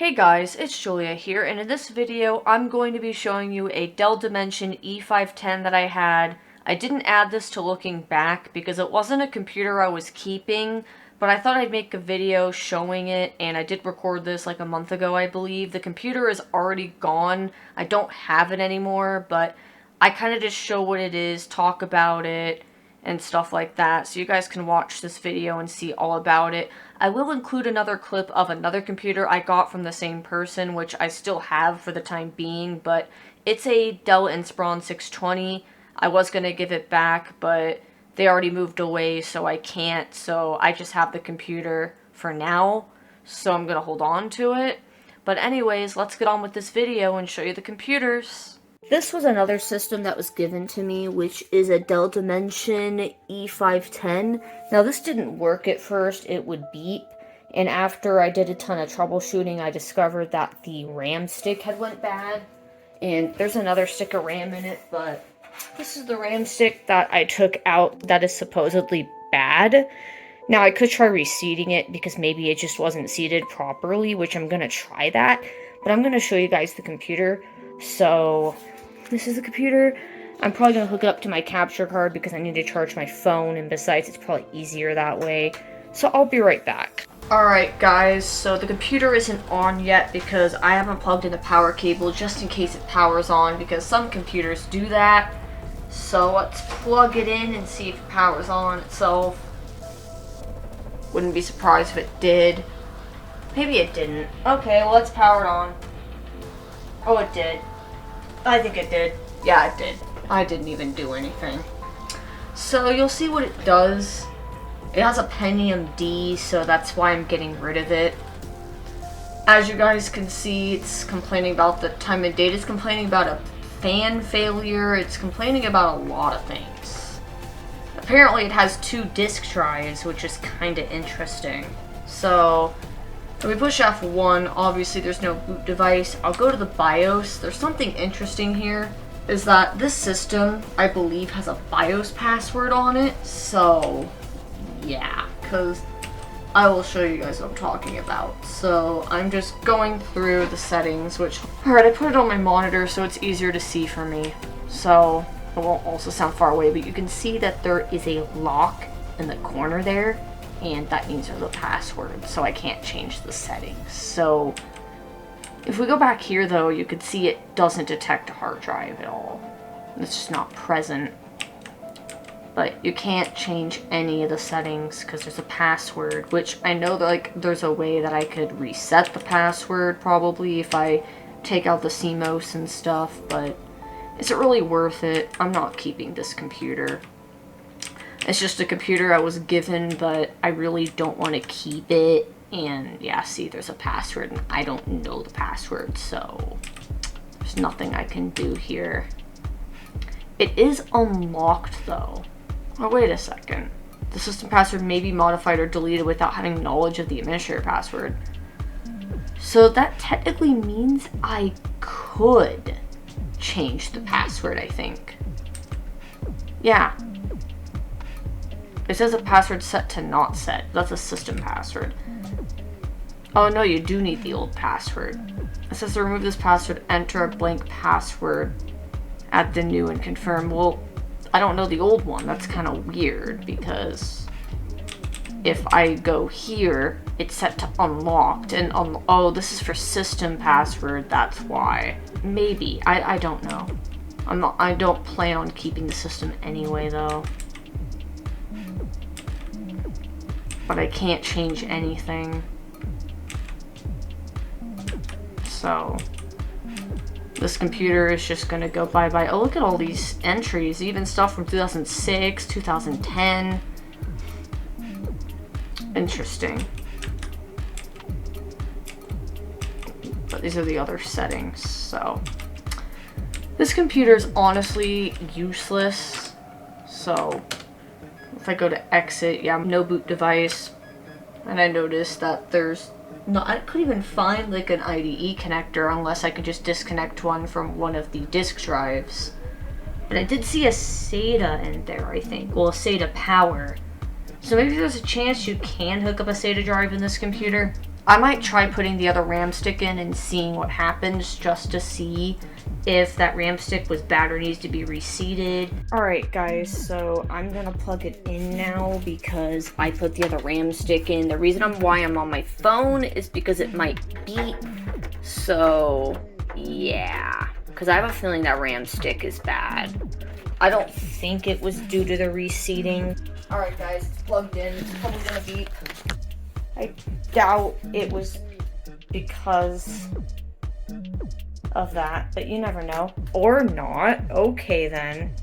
Hey guys, it's Julia here, and in this video, I'm going to be showing you a Dell Dimension E510 that I had. I didn't add this to looking back because it wasn't a computer I was keeping, but I thought I'd make a video showing it, and I did record this like a month ago, I believe. The computer is already gone. I don't have it anymore, but I kind of just show what it is, talk about it, and stuff like that, so you guys can watch this video and see all about it. I will include another clip of another computer I got from the same person, which I still have for the time being, but it's a Dell Inspiron 620. I was going to give it back, but they already moved away, so I can't, so I just have the computer for now, so I'm going to hold on to it. But anyways, let's get on with this video and show you the computers. This was another system that was given to me, which is a Dell Dimension E510. Now, this didn't work at first. It would beep. And after I did a ton of troubleshooting, I discovered that the RAM stick had went bad. And there's another stick of RAM in it, but this is the RAM stick that I took out that is supposedly bad. Now, I could try reseating it because maybe it just wasn't seated properly, which I'm going to try that. But I'm going to show you guys the computer. So this is the computer. I'm probably going to hook it up to my capture card because I need to charge my phone, and besides, it's probably easier that way. So I'll be right back. Alright guys, so the computer isn't on yet because I haven't plugged in the power cable just in case it powers on, because some computers do that. So let's plug it in and see if it powers on itself. Wouldn't be surprised if it did. Maybe it didn't. Okay, well, let's power it on. Oh, it did. I think it did. Yeah, it did. I didn't even do anything. So you'll see what it does. It has a Pentium D, so that's why I'm getting rid of it. As you guys can see, it's complaining about the time of date. It's complaining about a fan failure. It's complaining about a lot of things. Apparently it has 2 disk drives, which is kind of interesting. So when we push F1, obviously there's no boot device. I'll go to the BIOS. There's something interesting here, is that this system, I believe, has a BIOS password on it. So, yeah, because I will show you guys what I'm talking about. So, I'm just going through the settings, which, alright, I put it on my monitor so it's easier to see for me. So, it won't also sound far away, but you can see that there is a lock in the corner there. And that means there's a password, so I can't change the settings. So if we go back here, though, you can see it doesn't detect a hard drive at all. It's just not present. But you can't change any of the settings because there's a password, which I know that, like, there's a way that I could reset the password probably if I take out the CMOS and stuff, but is it really worth it? I'm not keeping this computer. It's just a computer I was given, but I really don't want to keep it. And yeah, see, there's a password, and I don't know the password, so there's nothing I can do here. It is unlocked, though. Oh, wait a second. The system password may be modified or deleted without having knowledge of the administrator password. So that technically means I could change the password, I think. Yeah. It says a password set to not set. That's a system password. Oh no, you do need the old password. It says to remove this password, enter a blank password, add the new and confirm. Well, I don't know the old one. That's kind of weird because if I go here, it's set to unlocked, and oh, this is for system password. That's why. Maybe. I don't know. I don't plan on keeping the system anyway, though. But I can't change anything. So this computer is just gonna go bye-bye. Oh, look at all these entries, even stuff from 2006, 2010. Interesting. But these are the other settings, so this computer is honestly useless. So if I go to exit, yeah, no boot device, and I noticed that there's no, I couldn't even find like an IDE connector unless I could just disconnect one from one of the disk drives. But I did see a SATA in there, I think. Well, a SATA power. So maybe there's a chance you can hook up a SATA drive in this computer. I might try putting the other RAM stick in and seeing what happens, just to see if that RAM stick was bad or needs to be reseated. Alright guys, so I'm gonna plug it in now because I put the other RAM stick in. The reason why I'm on my phone is because it might beep. So, yeah. Because I have a feeling that RAM stick is bad. I don't think it was due to the reseating. Alright guys, it's plugged in. It's probably gonna beep. I doubt it was because of that, but you never know. Or not. Okay then.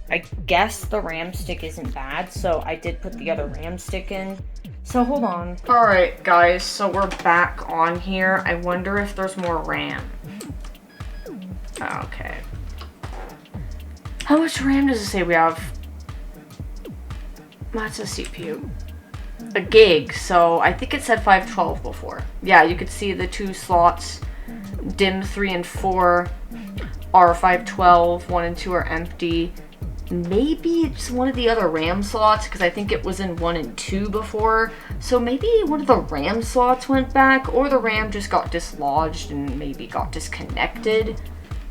I guess the RAM stick isn't bad, so I did put the other RAM stick in. So hold on. Alright guys, so we're back on here. I wonder if there's more RAM. Okay. How much RAM does it say we have? That's a CPU. A gig, so I think it said 512 before. Yeah, you could see the two slots, DIMM 3 and 4 are 512, 1 and 2 are empty. Maybe it's one of the other RAM slots, because I think it was in 1 and 2 before. So maybe one of the RAM slots went back, or the RAM just got dislodged and maybe got disconnected.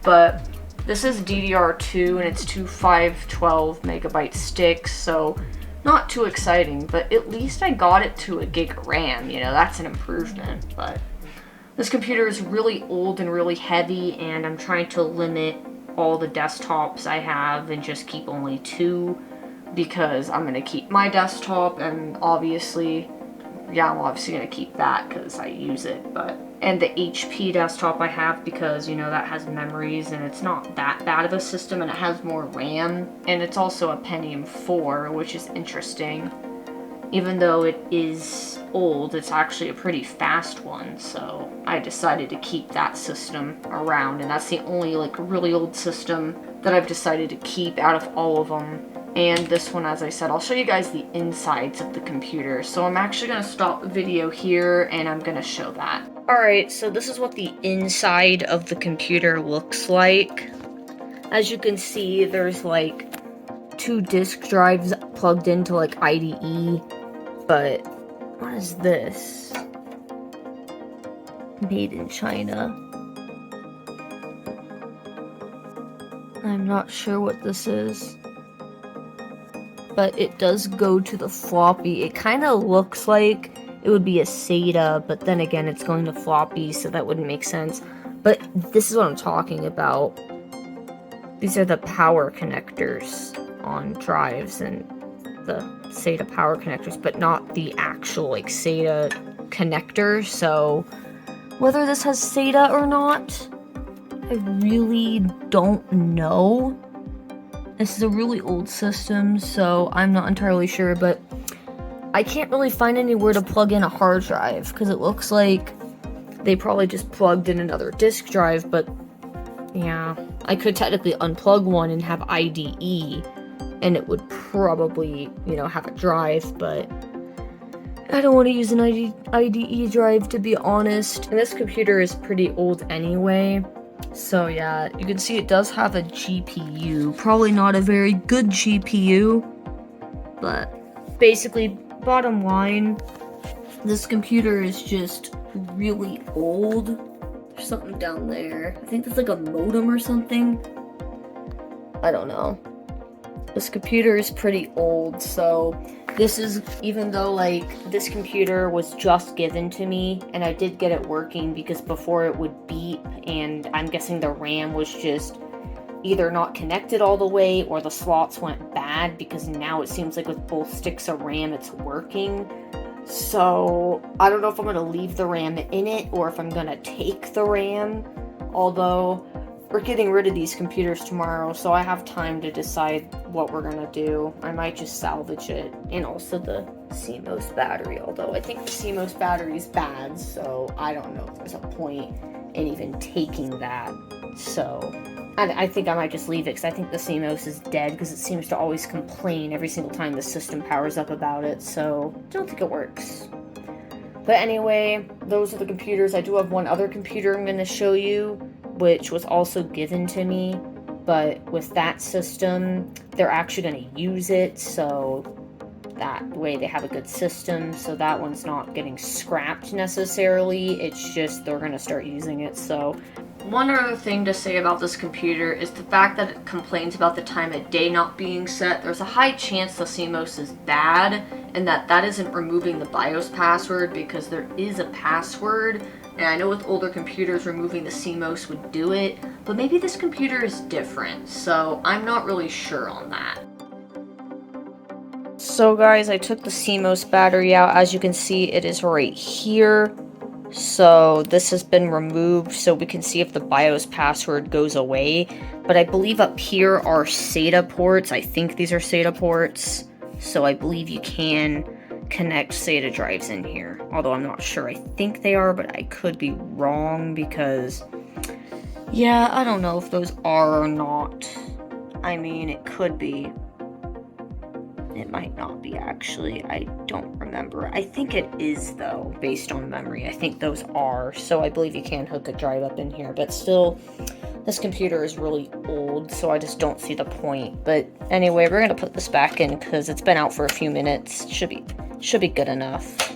But this is DDR2 and it's two 512 megabyte sticks, so not too exciting, but at least I got it to a gig of RAM, you know, that's an improvement. But this computer is really old and really heavy, and I'm trying to limit all the desktops I have and just keep only 2, because I'm going to keep my desktop, and obviously, yeah, I'm obviously going to keep that because I use it, but, and the HP desktop I have because, you know, that has memories and it's not that bad of a system and it has more RAM, and it's also a Pentium 4, which is interesting. Even though it is old, it's actually a pretty fast one, so I decided to keep that system around, and that's the only, like, really old system that I've decided to keep out of all of them. And this one, as I said, I'll show you guys the insides of the computer. So I'm actually going to stop the video here and I'm going to show that. Alright, so this is what the inside of the computer looks like. As you can see, there's like 2 disk drives plugged into like IDE. But what is this? Made in China. I'm not sure what this is. But it does go to the floppy. It kind of looks like it would be a SATA, but then again, it's going to floppy, so that wouldn't make sense. But this is what I'm talking about. These are the power connectors on drives and the SATA power connectors, but not the actual, like, SATA connector. So whether this has SATA or not, I really don't know. This is a really old system, so I'm not entirely sure, but I can't really find anywhere to plug in a hard drive, because it looks like they probably just plugged in another disk drive, but yeah, I could technically unplug one and have IDE, and it would probably, you know, have a drive, but I don't want to use an IDE drive, to be honest. And this computer is pretty old anyway. So yeah, you can see it does have a GPU. Probably not a very good GPU, but basically, bottom line, this computer is just really old. There's something down there. I think that's like a modem or something. I don't know. This computer is pretty old, so this is, even though, like, this computer was just given to me, and I did get it working because before it would beep, and I'm guessing the RAM was just either not connected all the way or the slots went bad, because now it seems like with both sticks of RAM it's working. So I don't know if I'm going to leave the RAM in it or if I'm going to take the RAM, although we're getting rid of these computers tomorrow, so I have time to decide what we're gonna do. I might just salvage it, and also the CMOS battery, although I think the CMOS battery is bad, so I don't know if there's a point in even taking that. So I think I might just leave it, because I think the CMOS is dead, because it seems to always complain every single time the system powers up about it, so I don't think it works. But anyway, those are the computers. I do have one other computer I'm going to show you, which was also given to me, but with that system, they're actually going to use it, so that way they have a good system, so that one's not getting scrapped necessarily. It's just they're going to start using it. So one other thing to say about this computer is the fact that it complains about the time of day not being set. There's a high chance the CMOS is bad and that isn't removing the BIOS password, because there is a password. And I know with older computers removing the CMOS would do it, but maybe this computer is different, so I'm not really sure on that. So guys, I took the CMOS battery out. As you can see, it is right here. So this has been removed so we can see if the BIOS password goes away. But I believe up here are SATA ports. I think these are SATA ports. So I believe you can connect SATA drives in here. Although I'm not sure. I think they are, but I could be wrong because, yeah, I don't know if those are or not. I mean, it could be. It might not be, actually. I don't remember. I think it is, though, based on memory. I think those are. So I believe you can hook a drive up in here. But still, this computer is really old, so I just don't see the point. But anyway, we're going to put this back in because it's been out for a few minutes. Should be good enough.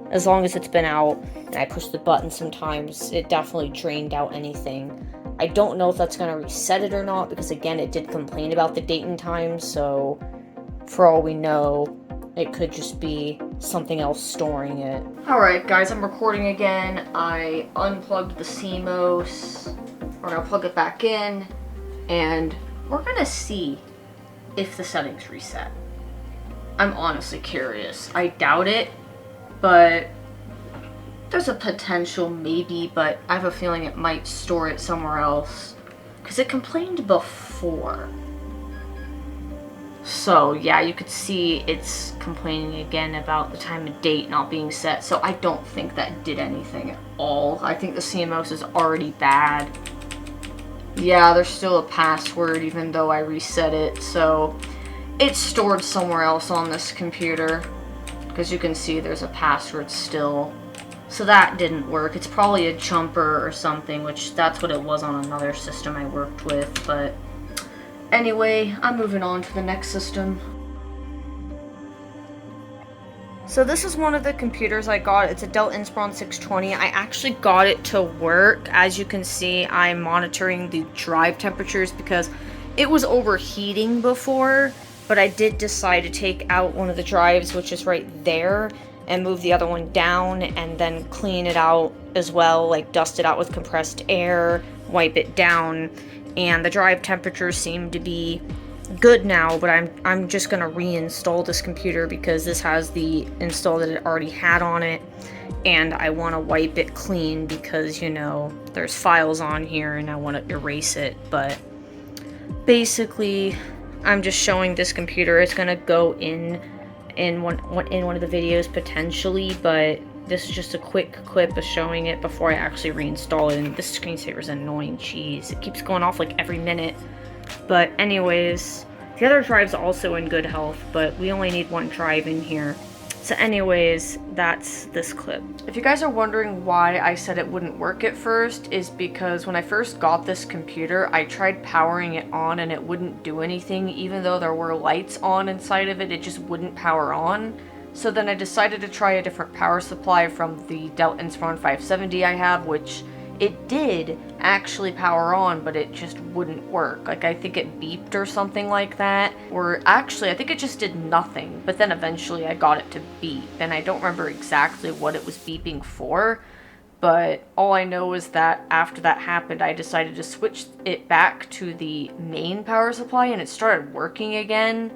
As long as it's been out and I push the button sometimes, it definitely drained out anything. I don't know if that's going to reset it or not, because again, it did complain about the date and time, so for all we know, it could just be something else storing it. Alright guys, I'm recording again. I unplugged the CMOS. We're gonna plug it back in, and we're gonna see if the settings reset. I'm honestly curious. I doubt it, but there's a potential maybe, but I have a feeling it might store it somewhere else, because it complained before. So yeah, you could see it's complaining again about the time of date not being set, so I don't think that did anything at all. I think the CMOS is already bad. Yeah, there's still a password even though I reset it, so it's stored somewhere else on this computer, because you can see there's a password still. So that didn't work. It's probably a jumper or something, which that's what it was on another system I worked with, but anyway, I'm moving on to the next system. So this is one of the computers I got. It's a Dell Inspiron 620. I actually got it to work. As you can see, I'm monitoring the drive temperatures because it was overheating before, but I did decide to take out one of the drives, which is right there, and move the other one down and then clean it out as well, like dust it out with compressed air, wipe it down. And the drive temperatures seem to be good now, but I'm just gonna reinstall this computer because this has the install that it already had on it, and I want to wipe it clean because, you know, there's files on here and I want to erase it. But basically, I'm just showing this computer. It's gonna go in one of the videos potentially, but this is just a quick clip of showing it before I actually reinstall it. And this screensaver is annoying. Jeez, it keeps going off like every minute. But anyways, the other drive's also in good health, but we only need one drive in here. So anyways, that's this clip. If you guys are wondering why I said it wouldn't work at first, is because when I first got this computer, I tried powering it on and it wouldn't do anything. Even though there were lights on inside of it, it just wouldn't power on. So then I decided to try a different power supply from the Dell Inspiron 570 I have, which it did actually power on, but it just wouldn't work. Like, I think it beeped or something like that. Or actually, I think it just did nothing, but then eventually I got it to beep, and I don't remember exactly what it was beeping for, but all I know is that after that happened, I decided to switch it back to the main power supply, and it started working again.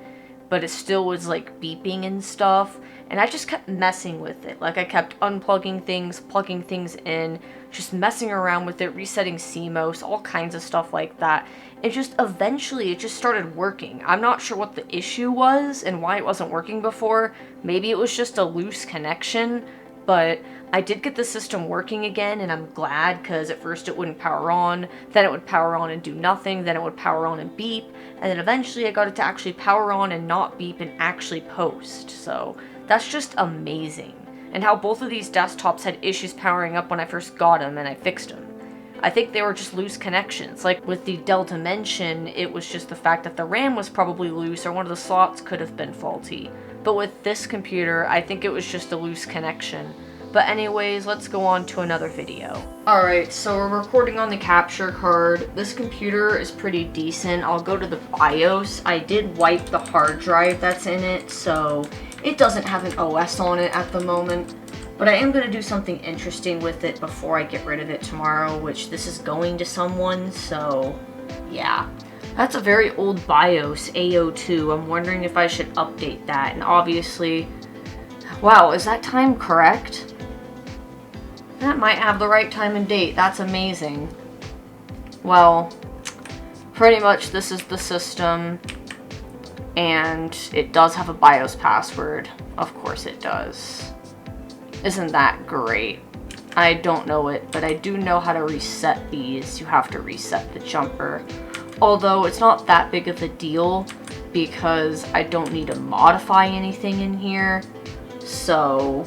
But it still was like beeping and stuff, and I just kept messing with it. Like, I kept unplugging things, plugging things in, just messing around with it, resetting CMOS, all kinds of stuff like that. It just eventually it just started working. I'm not sure what the issue was and why it wasn't working before. Maybe it was just a loose connection, but I did get the system working again, and I'm glad, because at first it wouldn't power on, then it would power on and do nothing, then it would power on and beep, and then eventually I got it to actually power on and not beep and actually post. So that's just amazing. And how both of these desktops had issues powering up when I first got them, and I fixed them. I think they were just loose connections. Like with the Dell Dimension, it was just the fact that the RAM was probably loose, or one of the slots could have been faulty. but with this computer, I think it was just a loose connection. But anyways, let's go on to another video. Alright, so we're recording on the capture card. This computer is pretty decent. I'll go to the BIOS. I did wipe the hard drive that's in it, so it doesn't have an OS on it at the moment. But I am going to do something interesting with it before I get rid of it tomorrow, which this is going to someone, so yeah. That's a very old BIOS, A02. I'm wondering if I should update that, and obviously... Wow, is that time correct? That might have the right time and date. That's amazing. Well, pretty much this is the system, and it does have a BIOS password. Of course it does. Isn't that great? I don't know it, but I do know how to reset these. You have to reset the jumper. Although it's not that big of a deal because I don't need to modify anything in here. So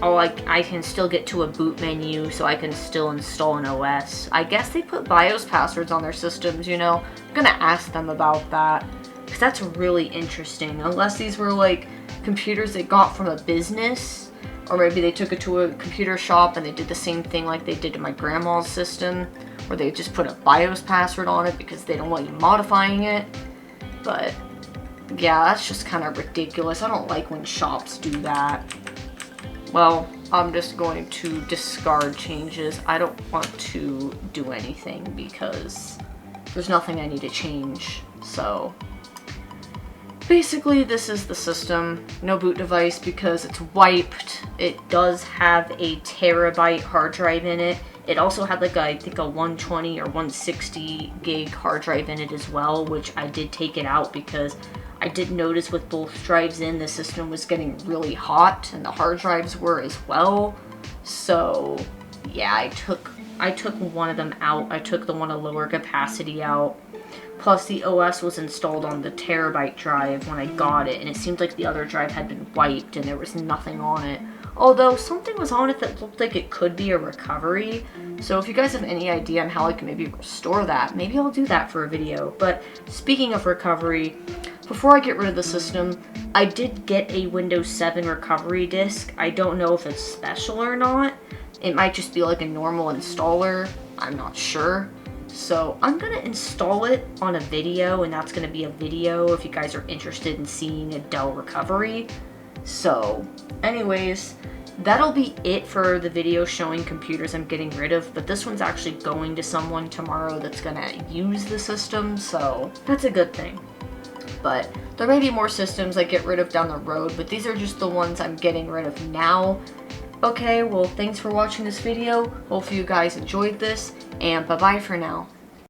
I can still get to a boot menu, so I can still install an OS. I guess they put BIOS passwords on their systems, you know. I'm gonna ask them about that, because that's really interesting. Unless these were like computers they got from a business, or maybe they took it to a computer shop and they did the same thing like they did to my grandma's system, where they just put a BIOS password on it because they don't want you modifying it. But yeah, that's just kind of ridiculous. I don't like when shops do that. Well, I'm just going to discard changes. I don't want to do anything because there's nothing I need to change. So basically this is the system. No boot device because it's wiped. It does have a terabyte hard drive in it. It also had like I think a 120 or 160 gig hard drive in it as well, which I did take it out because I did notice with both drives in, the system was getting really hot, and the hard drives were as well. So yeah, I took one of them out. I took the one at lower capacity out. Plus the OS was installed on the terabyte drive when I got it, and it seemed like the other drive had been wiped and there was nothing on it. Although something was on it that looked like it could be a recovery. So if you guys have any idea on how I can maybe restore that, maybe I'll do that for a video. But speaking of recovery, before I get rid of the system, I did get a Windows 7 recovery disk. I don't know if it's special or not. It might just be like a normal installer. I'm not sure. So I'm gonna install it on a video, and that's gonna be a video if you guys are interested in seeing a Dell recovery. So anyways, that'll be it for the video showing computers I'm getting rid of, but this one's actually going to someone tomorrow that's gonna use the system, so that's a good thing. But there may be more systems I get rid of down the road, but these are just the ones I'm getting rid of now. Okay, well, thanks for watching this video. Hopefully you guys enjoyed this, and bye-bye for now.